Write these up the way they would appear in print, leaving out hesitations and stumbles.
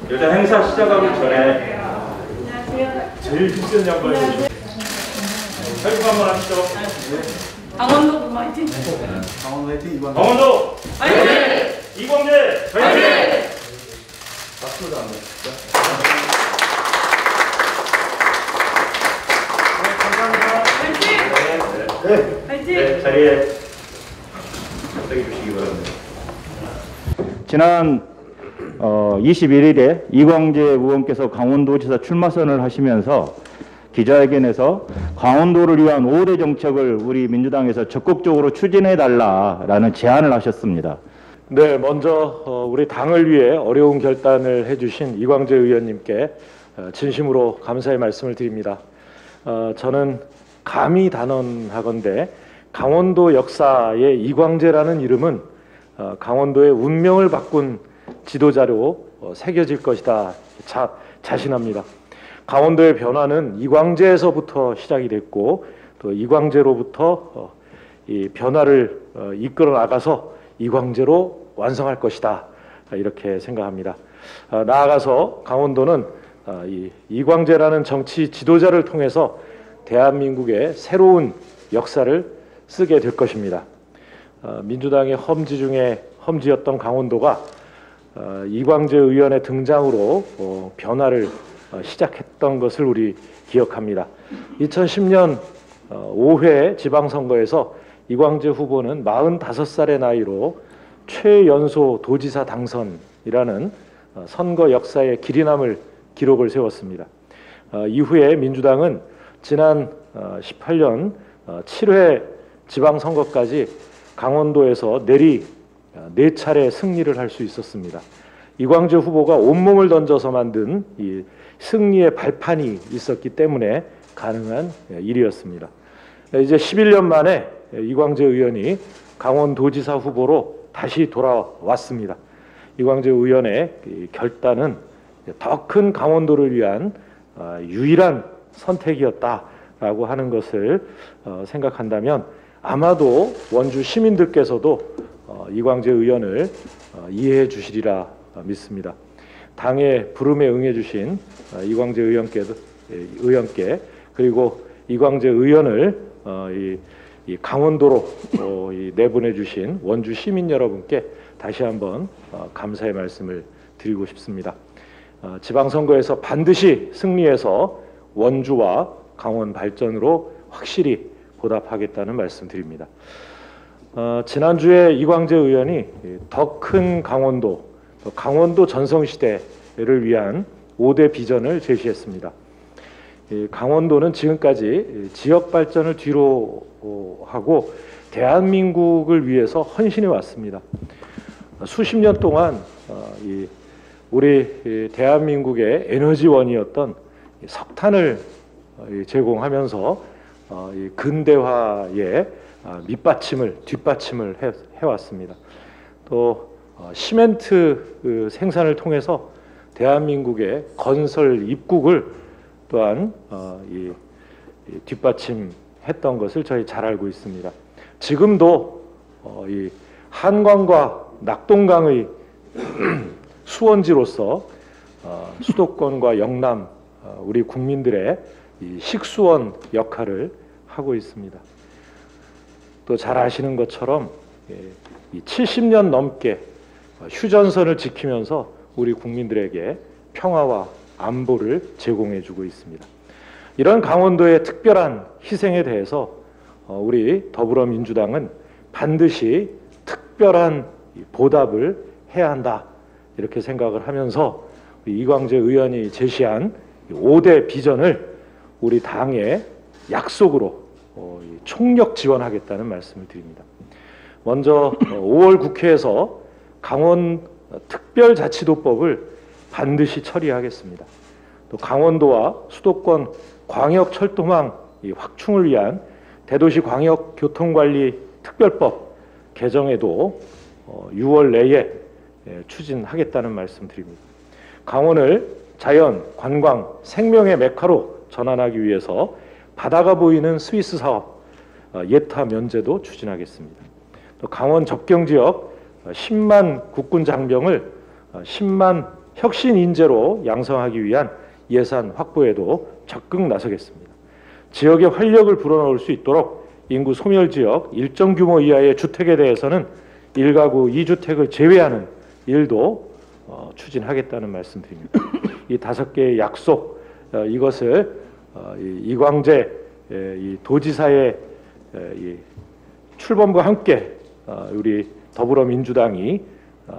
일단 행사 시작하기 전에 안녕하세요. 제일 힘든 양반이 발표 한번 하시죠. 강원도 화이팅! 강원도 화이팅! 강원도 화이팅! 이광재 화이팅! 박수도 안 돼. 감사합니다. 화이팅! 화이팅! 네, 자리에 부탁해 주시기 바랍니다. 지난 21일에 이광재 의원께서 강원도지사 출마선을 하시면서 기자회견에서 강원도를 위한 5대 정책을 우리 민주당에서 적극적으로 추진해달라라는 제안을 하셨습니다. 네, 먼저 우리 당을 위해 어려운 결단을 해주신 이광재 의원님께 진심으로 감사의 말씀을 드립니다. 저는 감히 단언하건대 강원도 역사의 이광재라는 이름은 강원도의 운명을 바꾼 지도자로 새겨질 것이다 자신합니다. 강원도의 변화는 이광재에서부터 시작이 됐고 또 이광재로부터 이 변화를 이끌어 나가서 이광재로 완성할 것이다 이렇게 생각합니다. 나아가서 강원도는 이광재라는 정치 지도자를 통해서 대한민국의 새로운 역사를 쓰게 될 것입니다. 민주당의 험지 중에 험지였던 강원도가 이광재 의원의 등장으로 변화를 시작했던 것을 우리 기억합니다. 2010년 5회 지방선거에서 이광재 후보는 45살의 나이로 최연소 도지사 당선이라는 선거 역사의 길이 남을 기록을 세웠습니다. 이후에 민주당은 지난 18년 7회 지방선거까지 강원도에서 내리 4차례 승리를 할 수 있었습니다. 이광재 후보가 온몸을 던져서 만든 이 승리의 발판이 있었기 때문에 가능한 일이었습니다. 이제 11년 만에 이광재 의원이 강원도지사 후보로 다시 돌아왔습니다. 이광재 의원의 결단은 더 큰 강원도를 위한 유일한 선택이었다라고 하는 것을 생각한다면 아마도 원주 시민들께서도 이광재 의원을 이해해 주시리라 믿습니다. 당의 부름에 응해 주신 이광재 의원께 그리고 이광재 의원을 이 강원도로 내보내 주신 원주 시민 여러분께 다시 한번 감사의 말씀을 드리고 싶습니다. 지방선거에서 반드시 승리해서 원주와 강원 발전으로 확실히 보답하겠다는 말씀 드립니다. 지난주에 이광재 의원이 더 큰 강원도, 강원도 전성시대를 위한 5대 비전을 제시했습니다. 강원도는 지금까지 지역 발전을 뒤로 하고 대한민국을 위해서 헌신해 왔습니다. 수십 년 동안 우리 대한민국의 에너지원이었던 석탄을 제공하면서 근대화의 뒷받침을 해왔습니다. 또 시멘트 생산을 통해서 대한민국의 건설 입국을 또한 뒷받침했던 것을 저희 잘 알고 있습니다. 지금도 이 한강과 낙동강의 수원지로서 수도권과 영남 우리 국민들의 이 식수원 역할을 하고 있습니다. 또 잘 아시는 것처럼 70년 넘게 휴전선을 지키면서 우리 국민들에게 평화와 안보를 제공해주고 있습니다. 이런 강원도의 특별한 희생에 대해서 우리 더불어민주당은 반드시 특별한 보답을 해야 한다 이렇게 생각을 하면서 이광재 의원이 제시한 5대 비전을 우리 당의 약속으로 총력 지원하겠다는 말씀을 드립니다. 먼저 5월 국회에서 강원 특별자치도법을 반드시 처리하겠습니다. 또 강원도와 수도권 광역철도망 확충을 위한 대도시 광역교통관리 특별법 개정에도 6월 내에 추진하겠다는 말씀 드립니다. 강원을 자연, 관광, 생명의 메카로 전환하기 위해서 바다가 보이는 스위스 사업 예타 면제도 추진하겠습니다. 또 강원 접경지역 10만 국군 장병을 10만 혁신 인재로 양성하기 위한 예산 확보에도 적극 나서겠습니다. 지역에 활력을 불어넣을 수 있도록 인구 소멸 지역 일정 규모 이하의 주택에 대해서는 1가구 2주택을 제외하는 일도 추진하겠다는 말씀드립니다. 이 5개의 약속, 이것을 이광재 이 도지사의 이 출범과 함께 우리 더불어민주당이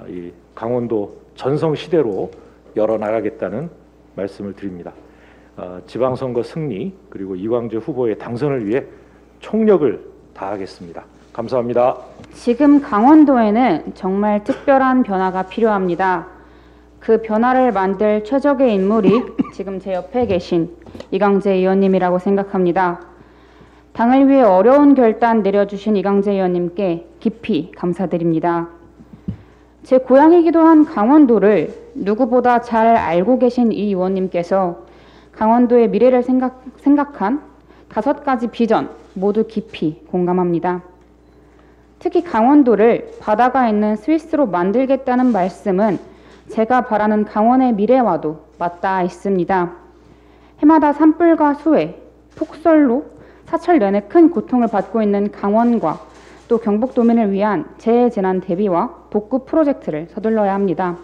이 강원도 전성시대로 열어나가겠다는 말씀을 드립니다. 지방선거 승리 그리고 이광재 후보의 당선을 위해 총력을 다하겠습니다. 감사합니다. 지금 강원도에는 정말 특별한 변화가 필요합니다. 그 변화를 만들 최적의 인물이 지금 제 옆에 계신 이광재 의원님이라고 생각합니다. 당을 위해 어려운 결단 내려주신 이광재 의원님께 깊이 감사드립니다. 제 고향이기도 한 강원도를 누구보다 잘 알고 계신 이 의원님께서 강원도의 미래를 생각한 5가지 비전 모두 깊이 공감합니다. 특히 강원도를 바다가 있는 스위스로 만들겠다는 말씀은 제가 바라는 강원의 미래와도 맞닿아 있습니다. 해마다 산불과 수해, 폭설로 사철 내내 큰 고통을 받고 있는 강원과 또 경북도민을 위한 재해재난 대비와 복구 프로젝트를 서둘러야 합니다.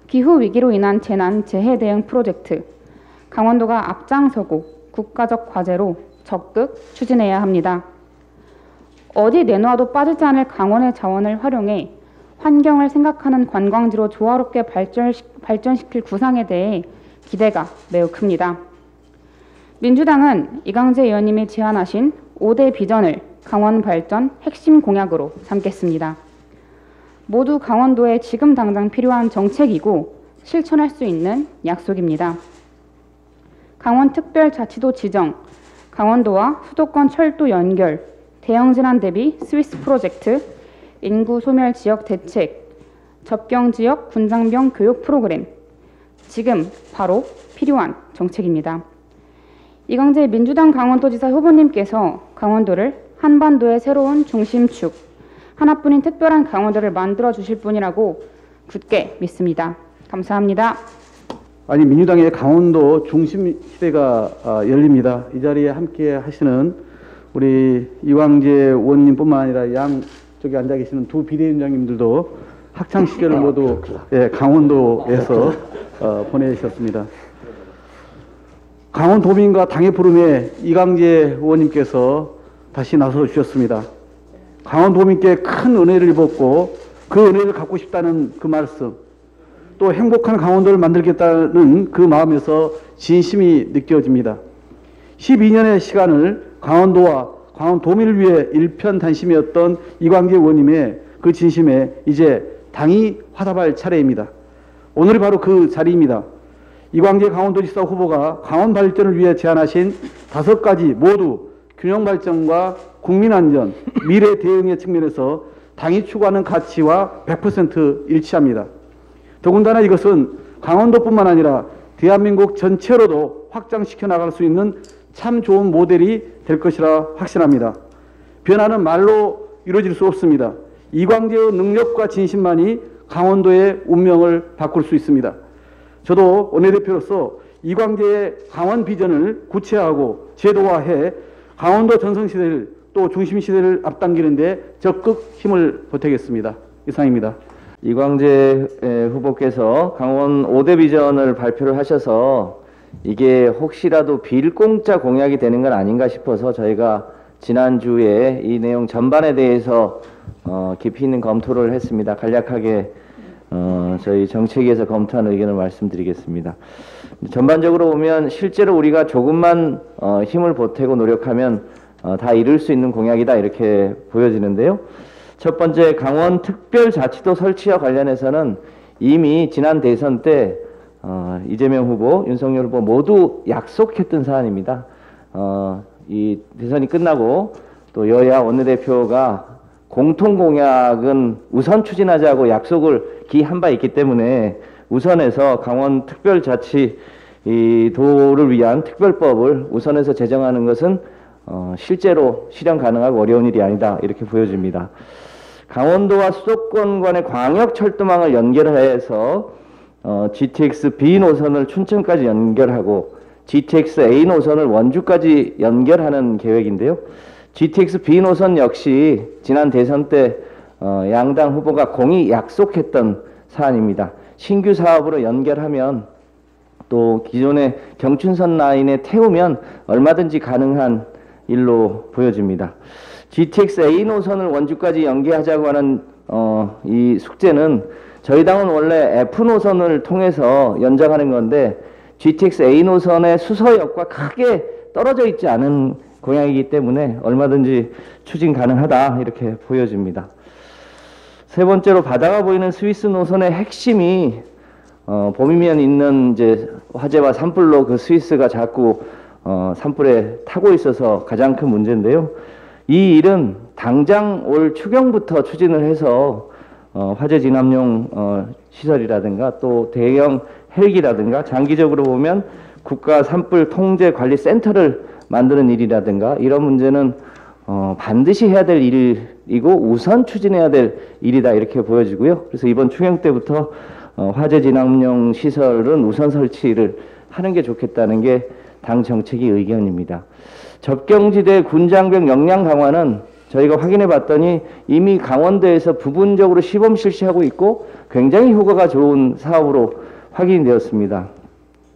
기후위기로 인한 재난 재해 대응 프로젝트, 강원도가 앞장서고 국가적 과제로 적극 추진해야 합니다. 어디 내놓아도 빠지지 않을 강원의 자원을 활용해 환경을 생각하는 관광지로 조화롭게 발전시킬 구상에 대해 기대가 매우 큽니다. 민주당은 이광재 의원님이 제안하신 5대 비전을 강원 발전 핵심 공약으로 삼겠습니다. 모두 강원도에 지금 당장 필요한 정책이고 실천할 수 있는 약속입니다. 강원특별자치도 지정, 강원도와 수도권 철도 연결, 대형재난 대비 스위스 프로젝트, 인구 소멸 지역 대책, 접경 지역 군장병 교육 프로그램, 지금 바로 필요한 정책입니다. 이광재 민주당 강원도지사 후보님께서 강원도를 한반도의 새로운 중심축, 하나뿐인 특별한 강원도를 만들어 주실 분이라고 굳게 믿습니다. 감사합니다. 아니, 민주당의 강원도 중심 시대가 열립니다. 이 자리에 함께 하시는 우리 이광재 의원님뿐만 아니라 양쪽에 앉아 계시는 두 비대위원장님들도 학창 시절을 모두 강원도에서 보내셨습니다. 강원도민과 당의 부름에 이광재 의원님께서 다시 나서 주셨습니다. 강원도민께 큰 은혜를 입었고 그 은혜를 갖고 싶다는 그 말씀, 또 행복한 강원도를 만들겠다는 그 마음에서 진심이 느껴집니다. 12년의 시간을 강원도와 강원도민을 위해 일편단심이었던 이광재 의원님의 그 진심에 이제 당이 화답할 차례입니다. 오늘이 바로 그 자리입니다. 이광재 강원도지사 후보가 강원 발전을 위해 제안하신 5가지 모두 균형 발전과 국민 안전, 미래 대응의 측면에서 당이 추구하는 가치와 100% 일치합니다. 더군다나 이것은 강원도뿐만 아니라 대한민국 전체로도 확장시켜 나갈 수 있는 참 좋은 모델이 될 것이라 확신합니다. 변화는 말로 이루어질 수 없습니다. 이광재의 능력과 진심만이 강원도의 운명을 바꿀 수 있습니다. 저도 원내대표로서 이광재의 강원 비전을 구체화하고 제도화해 강원도 전성시대를 또 중심시대를 앞당기는 데 적극 힘을 보태겠습니다. 이상입니다. 이광재 후보께서 강원 5대 비전을 발표를 하셔서 이게 혹시라도 빌공짜 공약이 되는 건 아닌가 싶어서 저희가 지난주에 이 내용 전반에 대해서 깊이 있는 검토를 했습니다. 간략하게 저희 정책위에서 검토한 의견을 말씀드리겠습니다. 전반적으로 보면 실제로 우리가 조금만 힘을 보태고 노력하면 다 이룰 수 있는 공약이다 이렇게 보여지는데요. 첫 번째, 강원 특별자치도 설치와 관련해서는 이미 지난 대선 때 이재명 후보, 윤석열 후보 모두 약속했던 사안입니다. 이 대선이 끝나고 또 여야 원내대표가 공통 공약은 우선 추진하자고 약속을 기한 바 있기 때문에 우선해서 강원 특별자치도를 위한 특별법을 우선해서 제정하는 것은 실제로 실현 가능하고 어려운 일이 아니다 이렇게 보여집니다. 강원도와 수도권 간의 광역철도망을 연결해서 GTX B 노선을 춘천까지 연결하고 GTX A 노선을 원주까지 연결하는 계획인데요. GTX B 노선 역시 지난 대선 때 양당 후보가 공히 약속했던 사안입니다. 신규 사업으로 연결하면 또 기존의 경춘선 라인에 태우면 얼마든지 가능한 일로 보여집니다. GTX A 노선을 원주까지 연계하자고 하는 이 숙제는 저희 당은 원래 F 노선을 통해서 연장하는 건데 GTX A 노선의 수서역과 크게 떨어져 있지 않은 공약이기 때문에 얼마든지 추진 가능하다 이렇게 보여집니다. 세 번째로 바다가 보이는 스위스 노선의 핵심이 봄이면 있는 이제 화재와 산불로 그 스위스가 자꾸 산불에 타고 있어서 가장 큰 문제인데요. 이 일은 당장 올 추경부터 추진을 해서 화재 진압용 시설이라든가 또 대형 헬기라든가 장기적으로 보면 국가 산불 통제 관리 센터를 만드는 일이라든가 이런 문제는 반드시 해야 될 일이고 우선 추진해야 될 일이다 이렇게 보여지고요. 그래서 이번 추경 때부터 화재 진압용 시설은 우선 설치를 하는 게 좋겠다는 게 당 정책의 의견입니다. 접경지대 군장병 역량 강화는 저희가 확인해 봤더니 이미 강원도에서 부분적으로 시범 실시하고 있고 굉장히 효과가 좋은 사업으로 확인이 되었습니다.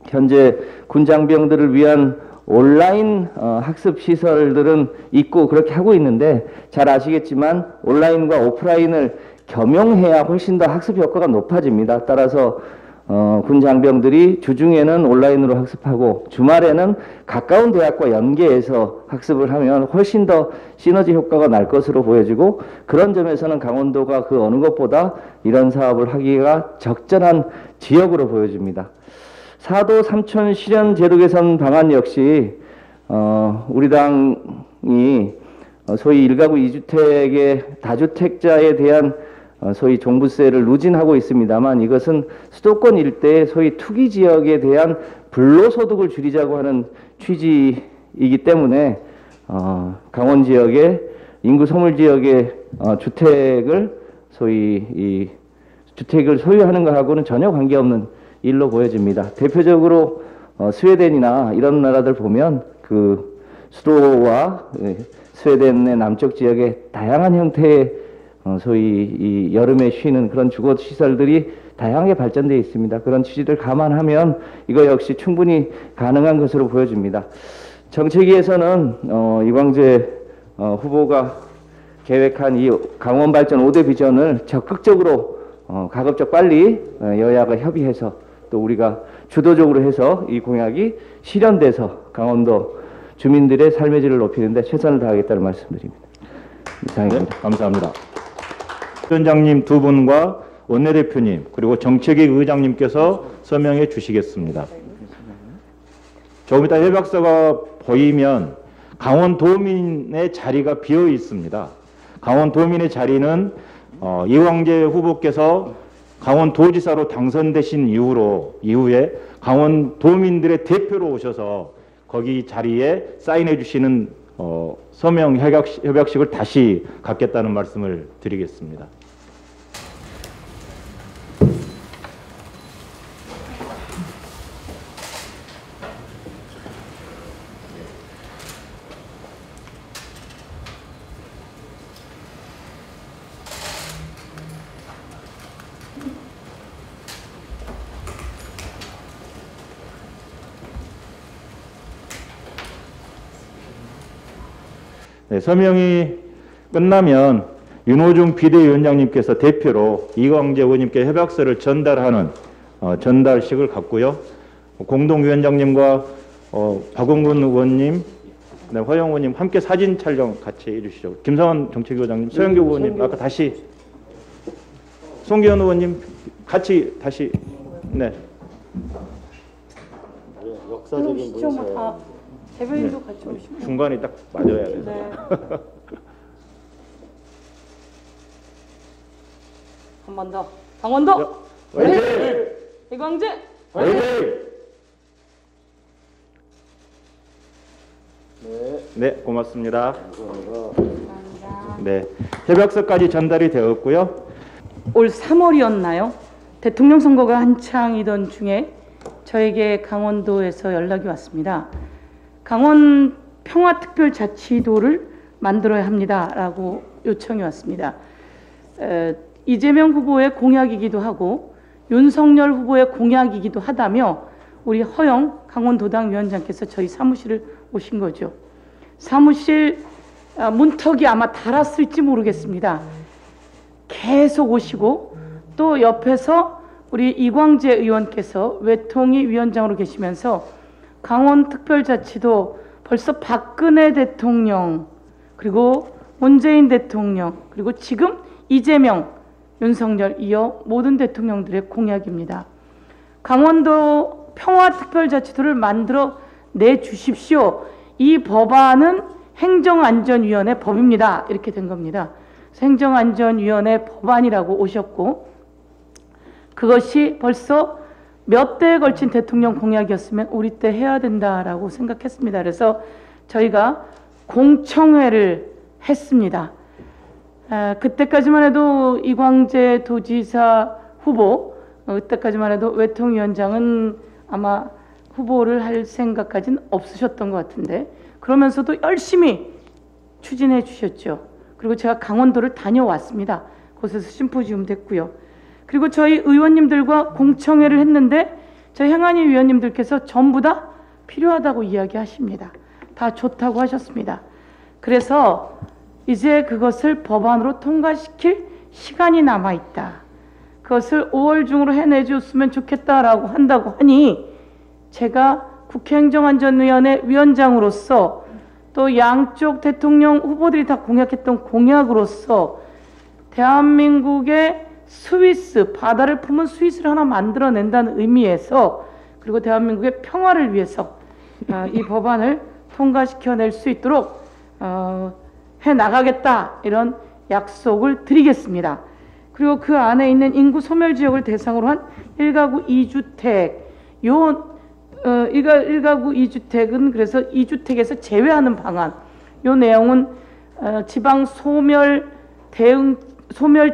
현재 군장병들을 위한 온라인 학습 시설들은 있고 그렇게 하고 있는데 잘 아시겠지만 온라인과 오프라인을 겸용해야 훨씬 더 학습 효과가 높아집니다. 따라서 군장병들이 주중에는 온라인으로 학습하고 주말에는 가까운 대학과 연계해서 학습을 하면 훨씬 더 시너지 효과가 날 것으로 보여지고 그런 점에서는 강원도가 그 어느 것보다 이런 사업을 하기가 적절한 지역으로 보여집니다. 4도 3촌 실현 제도 개선 방안 역시 우리 당이 소위 1가구 2주택의 다주택자에 대한 소위 종부세를 누진하고 있습니다만 이것은 수도권 일대의 소위 투기 지역에 대한 불로소득을 줄이자고 하는 취지이기 때문에 강원 지역의 인구 소멸 지역의 주택을 소위 이 주택을 소유하는 것하고는 전혀 관계없는 일로 보여집니다. 대표적으로 스웨덴이나 이런 나라들 보면 그 수도와 스웨덴의 남쪽 지역의 다양한 형태의 소위 이 여름에 쉬는 그런 주거 시설들이 다양하게 발전되어 있습니다. 그런 취지를 감안하면 이거 역시 충분히 가능한 것으로 보여집니다. 정책위에서는 이광재 후보가 계획한 이 강원 발전 5대 비전을 적극적으로 가급적 빨리 여야가 협의해서 또 우리가 주도적으로 해서 이 공약이 실현돼서 강원도 주민들의 삶의 질을 높이는 데 최선을 다하겠다는 말씀드립니다. 이상입니다. 네, 감사합니다. 위원장님 두 분과 원내대표님 그리고 정책위 의장님께서 서명해 주시겠습니다. 조금 이따 협약서가 보이면 강원도민의 자리가 비어 있습니다. 강원도민의 자리는 이광재 후보께서 강원도지사로 당선되신 이후에 강원도민들의 대표로 오셔서 거기 자리에 사인해 주시는 서명 협약식을 다시 갖겠다는 말씀을 드리겠습니다. 네, 서명이 끝나면 윤호중 비대위원장님께서 대표로 이광재 의원님께 협약서를 전달하는 전달식을 갖고요. 공동위원장님과 박원근 의원님, 허영 의원님 함께 사진 촬영 같이 해주시죠. 김성환 정책위원장님, 서영교 의원님 아까 다시 송기현 의원님 같이 다시 네. 역사적인 문서. 대변인도 네. 같이 오시면 중간에 딱 맞아야 돼요. 네. 한 번 더. 강원도. 화이팅! 이광재. 화이팅! 네, 고맙습니다. 감사합니다. 네, 협약서까지 전달이 되었고요. 올 3월이었나요? 대통령 선거가 한창이던 중에 저에게 강원도에서 연락이 왔습니다. 강원 평화특별자치도를 만들어야 합니다라고 요청이 왔습니다. 이재명 후보의 공약이기도 하고 윤석열 후보의 공약이기도 하다며 우리 허영 강원도당 위원장께서 저희 사무실을 오신 거죠. 사무실 문턱이 아마 닳았을지 모르겠습니다. 계속 오시고 또 옆에서 우리 이광재 의원께서 외통위 위원장으로 계시면서 강원특별자치도 벌써 박근혜 대통령 그리고 문재인 대통령 그리고 지금 이재명, 윤석열 이어 모든 대통령들의 공약입니다. 강원도 평화특별자치도를 만들어 내주십시오. 이 법안은 행정안전위원회 법입니다. 이렇게 된 겁니다. 행정안전위원회 법안이라고 오셨고 그것이 벌써 몇 대에 걸친 대통령 공약이었으면 우리 때 해야 된다라고 생각했습니다. 그래서 저희가 공청회를 했습니다. 그때까지만 해도 이광재 도지사 후보, 그때까지만 해도 외통위원장은 아마 후보를 할 생각까지는 없으셨던 것 같은데 그러면서도 열심히 추진해 주셨죠. 그리고 제가 강원도를 다녀왔습니다. 곳에서 심포지움도 했고요. 그리고 저희 의원님들과 공청회를 했는데 저희 행안위 위원님들께서 전부 다 필요하다고 이야기하십니다. 다 좋다고 하셨습니다. 그래서 이제 그것을 법안으로 통과시킬 시간이 남아있다. 그것을 5월 중으로 해내줬으면 좋겠다라고 한다고 하니 제가 국회행정안전위원회 위원장으로서 또 양쪽 대통령 후보들이 다 공약했던 공약으로서 대한민국의 스위스, 바다를 품은 스위스를 하나 만들어낸다는 의미에서 그리고 대한민국의 평화를 위해서 이 법안을 통과시켜낼 수 있도록 해나가겠다 이런 약속을 드리겠습니다. 그리고 그 안에 있는 인구 소멸 지역을 대상으로 한 1가구 2주택 1가구 2주택은 그래서 2주택에서 제외하는 방안 요 내용은 지방 소멸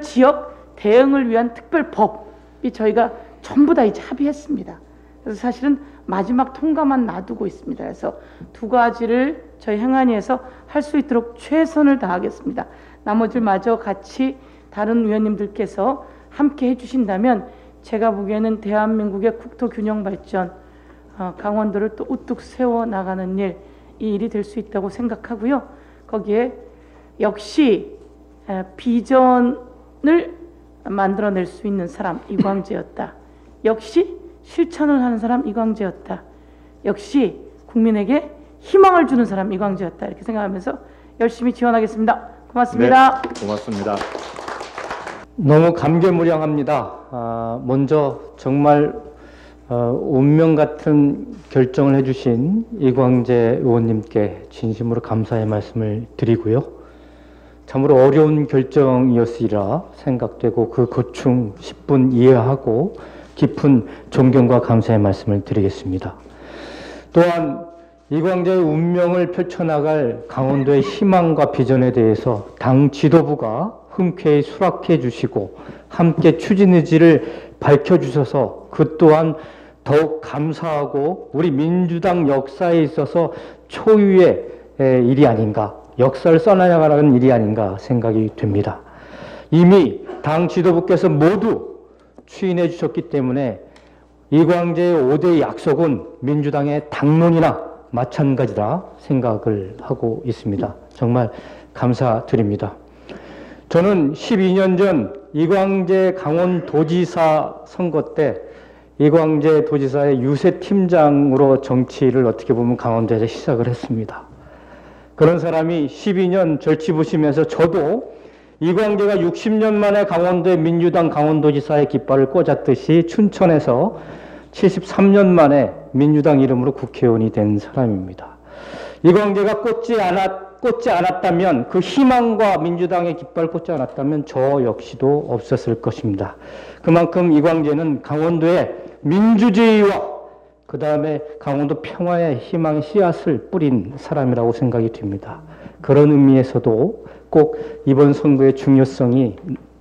지역 대응을 위한 특별법이 저희가 전부 다 이제 합의했습니다. 그래서 사실은 마지막 통과만 놔두고 있습니다. 그래서 두 가지를 저희 행안위에서 할 수 있도록 최선을 다하겠습니다. 나머지를 마저 같이 다른 위원님들께서 함께 해주신다면 제가 보기에는 대한민국의 국토 균형 발전, 강원도를 또 우뚝 세워나가는 일, 이 일이 될 수 있다고 생각하고요. 거기에 역시 비전을 만들어낼 수 있는 사람 이광재였다. 역시 실천을 하는 사람 이광재였다. 역시 국민에게 희망을 주는 사람 이광재였다. 이렇게 생각하면서 열심히 지원하겠습니다. 고맙습니다. 네, 고맙습니다. 너무 감개무량합니다. 먼저 정말 운명 같은 결정을 해주신 이광재 의원님께 진심으로 감사의 말씀을 드리고요. 참으로 어려운 결정이었으리라 생각되고 그 고충 10분 이해하고 깊은 존경과 감사의 말씀을 드리겠습니다. 또한 이광재의 운명을 펼쳐나갈 강원도의 희망과 비전에 대해서 당 지도부가 흔쾌히 수락해 주시고 함께 추진 의지를 밝혀주셔서 그 또한 더욱 감사하고 우리 민주당 역사에 있어서 초유의 일이 아닌가, 역사를 써나가는 일이 아닌가 생각이 됩니다. 이미 당 지도부께서 모두 추인해 주셨기 때문에 이광재의 5대 약속은 민주당의 당론이나 마찬가지라 생각을 하고 있습니다. 정말 감사드립니다. 저는 12년 전 이광재 강원도지사 선거 때 이광재 도지사의 유세팀장으로 정치를 어떻게 보면 강원도에서 시작을 했습니다. 그런 사람이 12년 절치부심에서 저도 이광재가 60년 만에 강원도의 민주당 강원도지사의 깃발을 꽂았듯이 춘천에서 73년 만에 민주당 이름으로 국회의원이 된 사람입니다. 이광재가 꽂지 않았다면 그 희망과 민주당의 깃발을 꽂지 않았다면 저 역시도 없었을 것입니다. 그만큼 이광재는 강원도의 민주주의와 그 다음에 강원도 평화의 희망의 씨앗을 뿌린 사람이라고 생각이 됩니다. 그런 의미에서도 꼭 이번 선거의 중요성이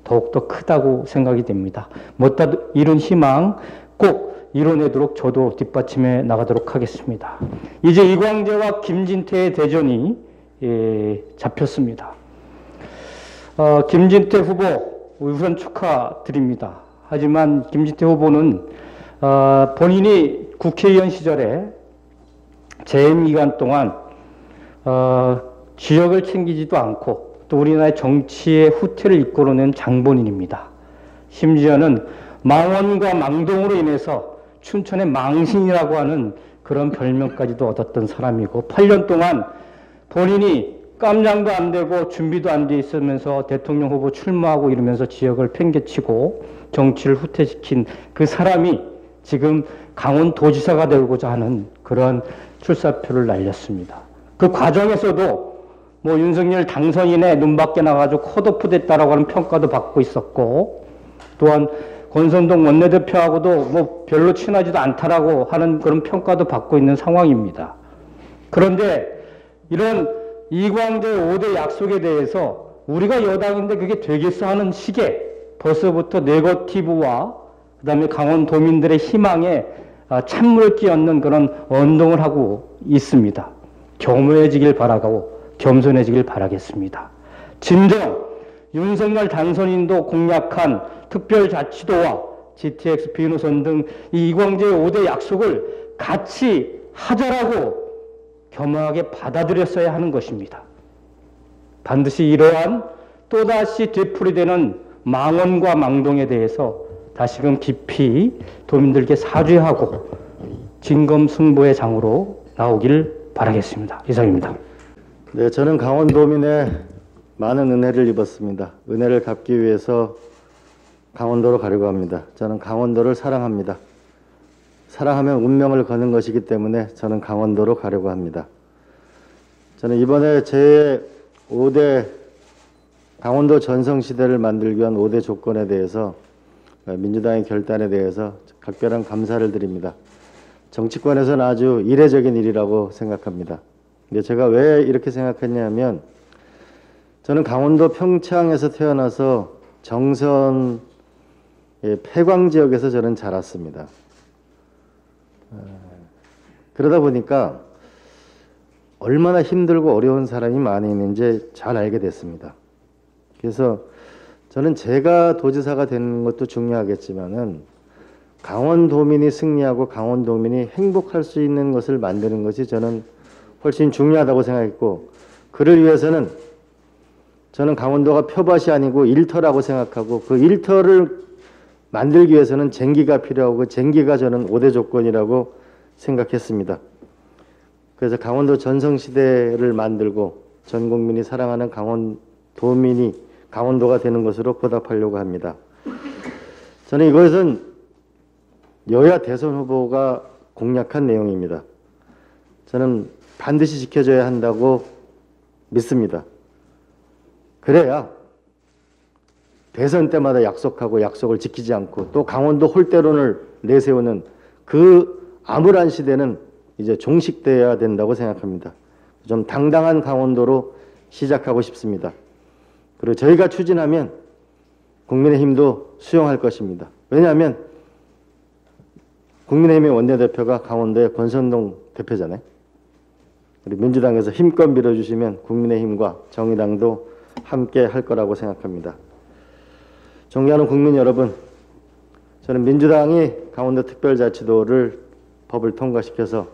더욱더 크다고 생각이 됩니다. 못다 이룬 희망 꼭 이뤄내도록 저도 뒷받침해 나가도록 하겠습니다. 이제 이광재와 김진태의 대전이 잡혔습니다. 김진태 후보 우선 축하드립니다. 하지만 김진태 후보는 본인이 국회의원 시절에 재임 기간 동안 지역을 챙기지도 않고 또 우리나라의 정치의 후퇴를 이끌어낸 장본인입니다. 심지어는 망원과 망동으로 인해서 춘천의 망신이라고 하는 그런 별명까지도 얻었던 사람이고 8년 동안 본인이 깜냥도 안 되고 준비도 안 돼 있으면서 대통령 후보 출마하고 이러면서 지역을 팽개치고 정치를 후퇴시킨 그 사람이 지금 강원도지사가 되고자 하는 그런 출사표를 날렸습니다. 그 과정에서도 뭐 윤석열 당선인의 눈밖에 나가지고 컷오프 됐다라고 하는 평가도 받고 있었고 또한 권선동 원내대표하고도 뭐 별로 친하지도 않다라고 하는 그런 평가도 받고 있는 상황입니다. 그런데 이런 이광재 5대 약속에 대해서 우리가 여당인데 그게 되겠어 하는 식의 벌써부터 네거티브와 그 다음에 강원도민들의 희망에 찬물을 끼얹는 그런 언동을 하고 있습니다. 겸허해지길 바라고 겸손해지길 바라겠습니다. 진정 윤석열 당선인도 공약한 특별자치도와 GTX 비노선 등 이 이광재의 5대 약속을 같이 하자라고 겸허하게 받아들였어야 하는 것입니다. 반드시 이러한 또다시 되풀이되는 망언과 망동에 대해서 다시금 깊이 도민들께 사죄하고 진검승부의 장으로 나오길 바라겠습니다. 이상입니다. 네, 저는 강원도민의 많은 은혜를 입었습니다. 은혜를 갚기 위해서 강원도로 가려고 합니다. 저는 강원도를 사랑합니다. 사랑하면 운명을 거는 것이기 때문에 저는 강원도로 가려고 합니다. 저는 이번에 제 5대 강원도 전성시대를 만들기 위한 5대 조건에 대해서 민주당의 결단에 대해서 각별한 감사를 드립니다. 정치권에서는 아주 이례적인 일이라고 생각합니다. 근데 제가 왜 이렇게 생각했냐면 저는 강원도 평창에서 태어나서 정선 폐광 지역에서 저는 자랐습니다. 그러다 보니까 얼마나 힘들고 어려운 사람이 많이 있는지 잘 알게 됐습니다. 그래서 저는 제가 도지사가 되는 것도 중요하겠지만은 강원도민이 승리하고 강원도민이 행복할 수 있는 것을 만드는 것이 저는 훨씬 중요하다고 생각했고, 그를 위해서는 저는 강원도가 표밭이 아니고 일터라고 생각하고 그 일터를 만들기 위해서는 쟁기가 필요하고 그 쟁기가 저는 5대 조건이라고 생각했습니다. 그래서 강원도 전성시대를 만들고 전 국민이 사랑하는 강원도민이 강원도가 되는 것으로 보답하려고 합니다. 저는 이것은 여야 대선 후보가 공약한 내용입니다. 저는 반드시 지켜줘야 한다고 믿습니다. 그래야 대선 때마다 약속하고 약속을 지키지 않고 또 강원도 홀대론을 내세우는 그 암울한 시대는 이제 종식되어야 된다고 생각합니다. 좀 당당한 강원도로 시작하고 싶습니다. 그리고 저희가 추진하면 국민의힘도 수용할 것입니다. 왜냐하면 국민의힘의 원내대표가 강원도의 권선동 대표잖아요. 우리 민주당에서 힘껏 밀어주시면 국민의힘과 정의당도 함께 할 거라고 생각합니다. 존경하는 국민 여러분, 저는 민주당이 강원도 특별자치도를 법을 통과시켜서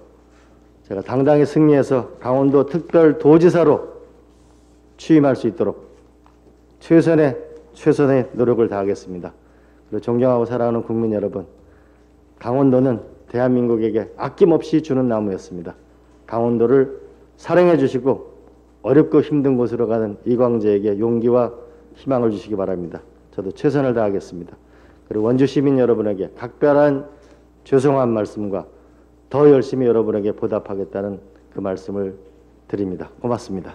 제가 당당히 승리해서 강원도 특별도지사로 취임할 수 있도록 최선의 노력을 다하겠습니다. 그리고 존경하고 사랑하는 국민 여러분, 강원도는 대한민국에게 아낌없이 주는 나무였습니다. 강원도를 사랑해 주시고 어렵고 힘든 곳으로 가는 이광재에게 용기와 희망을 주시기 바랍니다. 저도 최선을 다하겠습니다. 그리고 원주 시민 여러분에게 각별한 죄송한 말씀과 더 열심히 여러분에게 보답하겠다는 그 말씀을 드립니다. 고맙습니다.